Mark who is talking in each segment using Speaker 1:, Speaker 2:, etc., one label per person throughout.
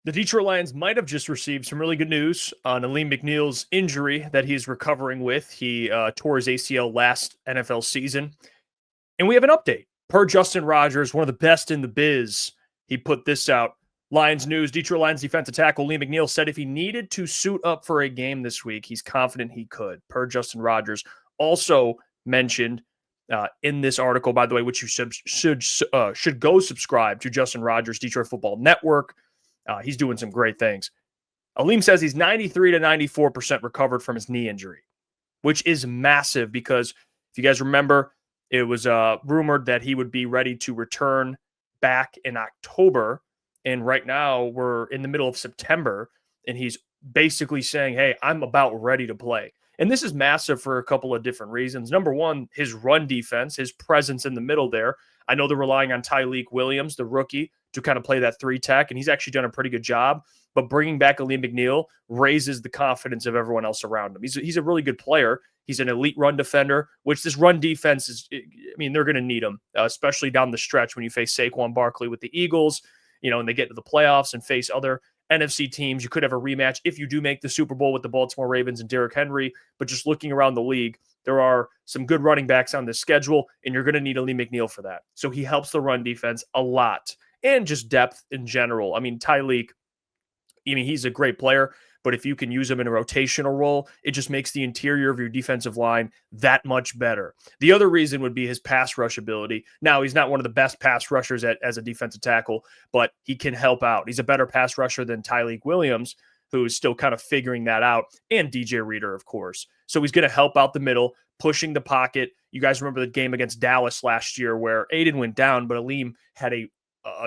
Speaker 1: The Detroit Lions might have just received some really good news on Alim McNeill's injury that he's recovering with. He tore his ACL last NFL season. And we have an update. Per Justin Rogers, one of the best in the biz, he put this out. Lions news, Detroit Lions defensive tackle Alim McNeill said if he needed to suit up for a game this week, he's confident he could. Per Justin Rogers also mentioned in this article, by the way, which you should go subscribe to Justin Rogers' Detroit Football Network. He's doing some great things. Alim says he's 93 to 94% recovered from his knee injury, which is massive because if you guys remember, it was rumored that he would be ready to return back in October. And right now we're in the middle of September and he's basically saying, hey, I'm about ready to play. And this is massive for a couple of different reasons. Number one, his run defense, his presence in the middle there. I know they're relying on Tyleik Williams, the rookie, to kind of play that 3-tech, and he's actually done a pretty good job. But bringing back Alim McNeill raises the confidence of everyone else around him. He's a really good player. He's an elite run defender, which this run defense is, I mean, they're going to need him, especially down the stretch when you face Saquon Barkley with the Eagles, and they get to the playoffs and face other NFC teams. You could have a rematch if you do make the Super Bowl with the Baltimore Ravens and Derrick Henry. But just looking around the league, there are some good running backs on this schedule, and you're going to need Alim McNeill for that. So he helps the run defense a lot. And just depth in general. I mean, Tyleik, he's a great player, but if you can use him in a rotational role, it just makes the interior of your defensive line that much better. The other reason would be his pass rush ability. Now, he's not one of the best pass rushers as a defensive tackle, but he can help out. He's a better pass rusher than Tyleik Williams, who is still kind of figuring that out, and DJ Reader, of course. So he's going to help out the middle, pushing the pocket. You guys remember the game against Dallas last year where Aiden went down, but Alim had a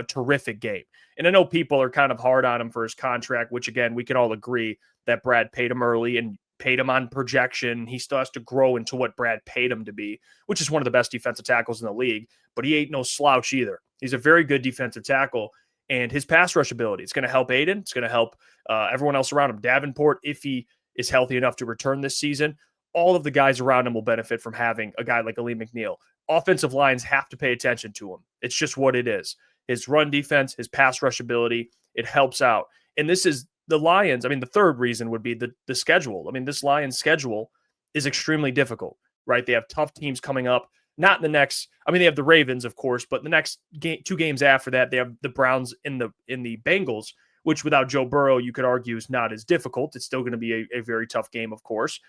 Speaker 1: terrific game. And I know people are kind of hard on him for his contract, which again, we can all agree that Brad paid him early and paid him on projection. He still has to grow into what Brad paid him to be, which is one of the best defensive tackles in the league, but he ain't no slouch either. He's a very good defensive tackle, and his pass rush ability, it's going to help Aiden. It's going to help everyone else around him. Davenport, if he is healthy enough to return this season, all of the guys around him will benefit from having a guy like Alim McNeill. Offensive lines have to pay attention to him. It's just what it is. His run defense, his pass rush ability, it helps out. And this is the Lions. The third reason would be the schedule. This Lions schedule is extremely difficult, right? They have tough teams coming up. Not in the next, they have the Ravens, of course, but the next 2 games after that, they have the Browns in the Bengals, which without Joe Burrow, you could argue is not as difficult. It's still going to be a very tough game, of course.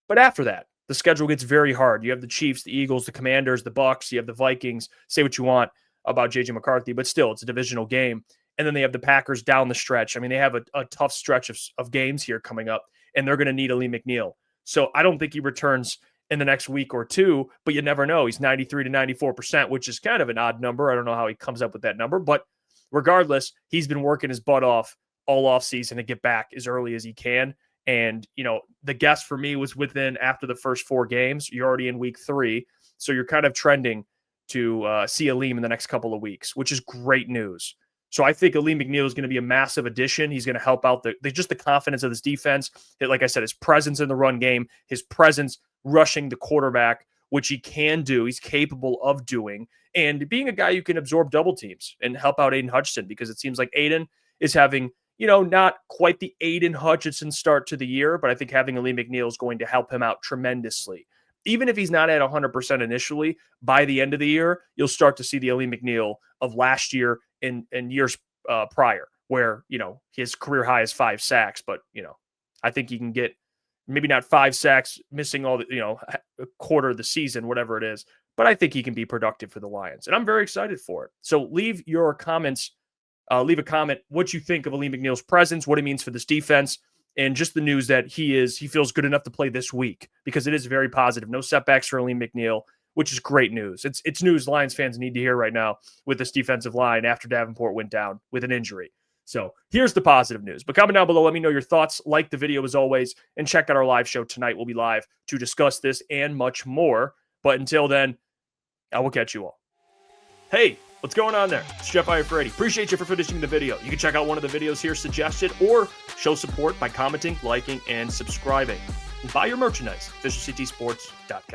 Speaker 1: But after that, the schedule gets very hard. You have the Chiefs, the Eagles, the Commanders, the Bucs, you have the Vikings. Say what you want about J.J. McCarthy, but still, it's a divisional game. And then they have the Packers down the stretch. They have a tough stretch of games here coming up, and they're going to need Alim McNeill. So I don't think he returns in the next week or two, but you never know. He's 93 to 94%, which is kind of an odd number. I don't know how he comes up with that number, but regardless, he's been working his butt off all offseason to get back as early as he can. And, the guess for me was after the first 4 games. You're already in week 3, so you're kind of trending to see Alim in the next couple of weeks, which is great news. So I think Alim McNeill is going to be a massive addition. He's going to help out just the confidence of this defense. Like I said, his presence in the run game, his presence rushing the quarterback, which he can do. He's capable of doing. And being a guy who can absorb double teams and help out Aiden Hutchinson, because it seems like Aiden is having, not quite the Aiden Hutchinson start to the year, but I think having Alim McNeill is going to help him out tremendously. Even if he's not at 100% initially, by the end of the year, you'll start to see the Alim McNeill of last year and years prior, where, his career high is 5 sacks. But, I think he can get maybe not 5 sacks, missing all the, a quarter of the season, whatever it is. But I think he can be productive for the Lions. And I'm very excited for it. So leave your comments, leave a comment what you think of Alim McNeill's presence, what it means for this defense. And just the news that he feels good enough to play this week, because it is very positive. No setbacks for Alim McNeill, which is great news. It's news Lions fans need to hear right now with this defensive line after Davenport went down with an injury. So here's the positive news. But comment down below, let me know your thoughts. Like the video as always, and check out our live show tonight. We'll be live to discuss this and much more. But until then, I will catch you all. Hey, what's going on there? It's Jeff Iafrate. Appreciate you for finishing the video. You can check out one of the videos here suggested or show support by commenting, liking, and subscribing. And buy your merchandise, officialctsports.com.